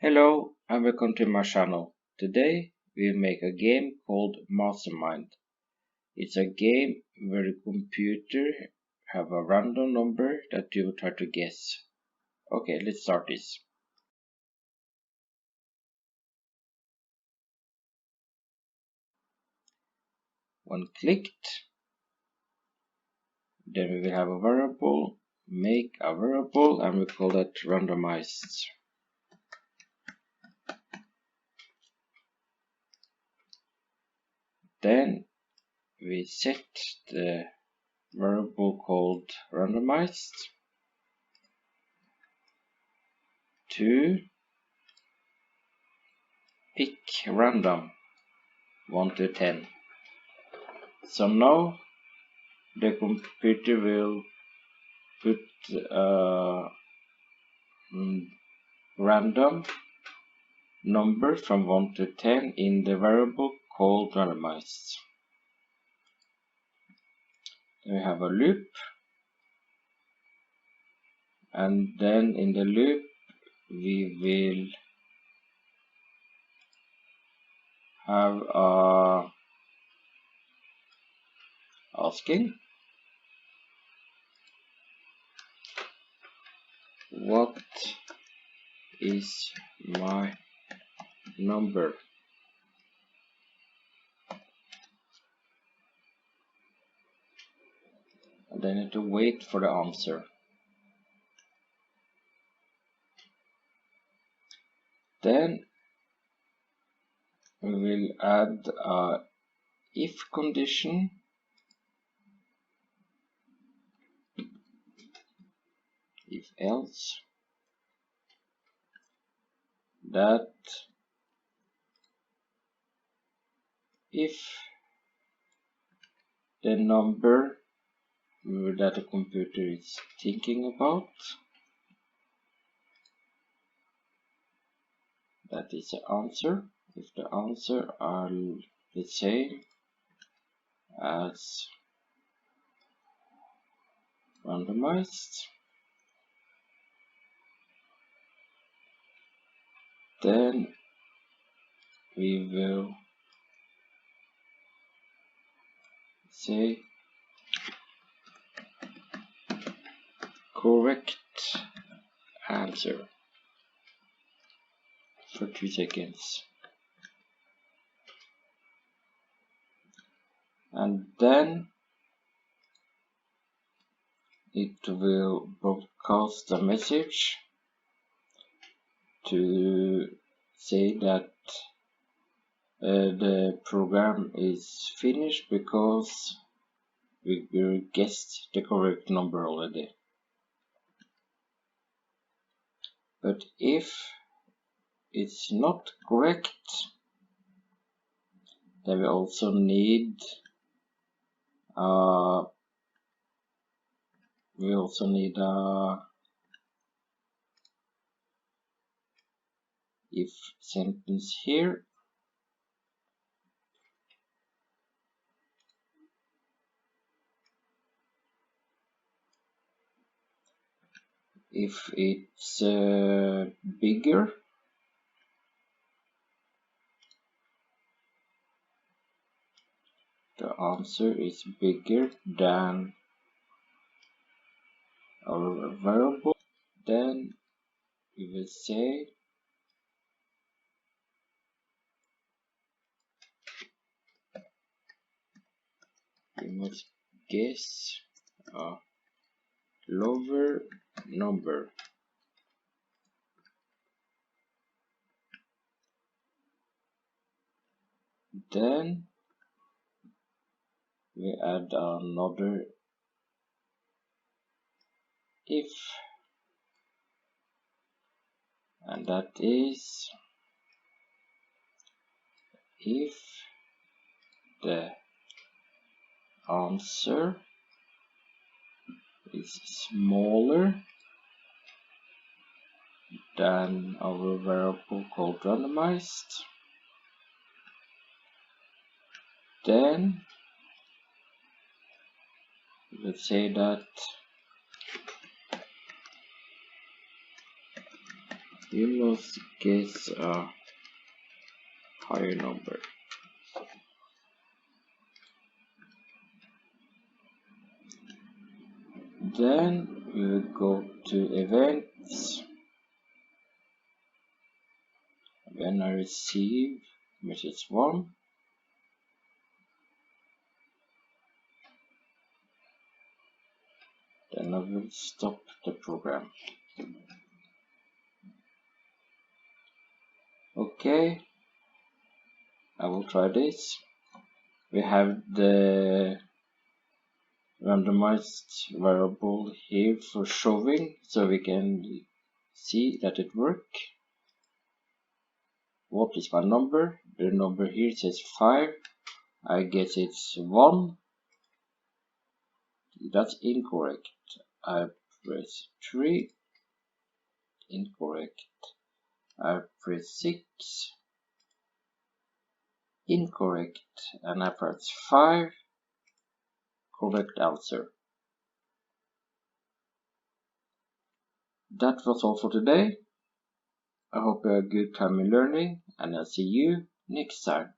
Hello and welcome to my channel. Today we make a game called Mastermind. It's a game where the computer have a random number that you will try to guess. Okay, let's start this. When clicked, then we will have a variable, make a variable, and we call that randomized. Then we set the variable called randomized to pick random 1 to 10. So now the computer will put random number from 1 to 10 in the variable called randomized. Then we have a loop, and then in the loop we will have asking what is my number. And then you have to wait for the answer. Then we will add a if condition if else that if the number that the computer is thinking about, that is the answer. If the answer are the same as randomized, then we will say correct answer for 2 seconds. And then it will broadcast a message to say that the program is finished because we guessed the correct number already. But if it's not correct, then we also need if sentence here. If it's bigger, the answer is bigger than our variable, then we will say we must guess a lower number. Then we add another if, and that is if the answer is smaller than our variable called randomized, then let's say that You must guess a higher number. Then we will go to events. When I receive message 1, then I will stop the program. Okay, I will try this. We have the randomized variable here for showing, so we can see that it works. What is my number? The number here says 5. I guess it's 1. That's incorrect. I press 3. Incorrect. I press 6. Incorrect. And I press 5. Correct answer. That was all for today. I hope you had a good time in learning, and I'll see you next time.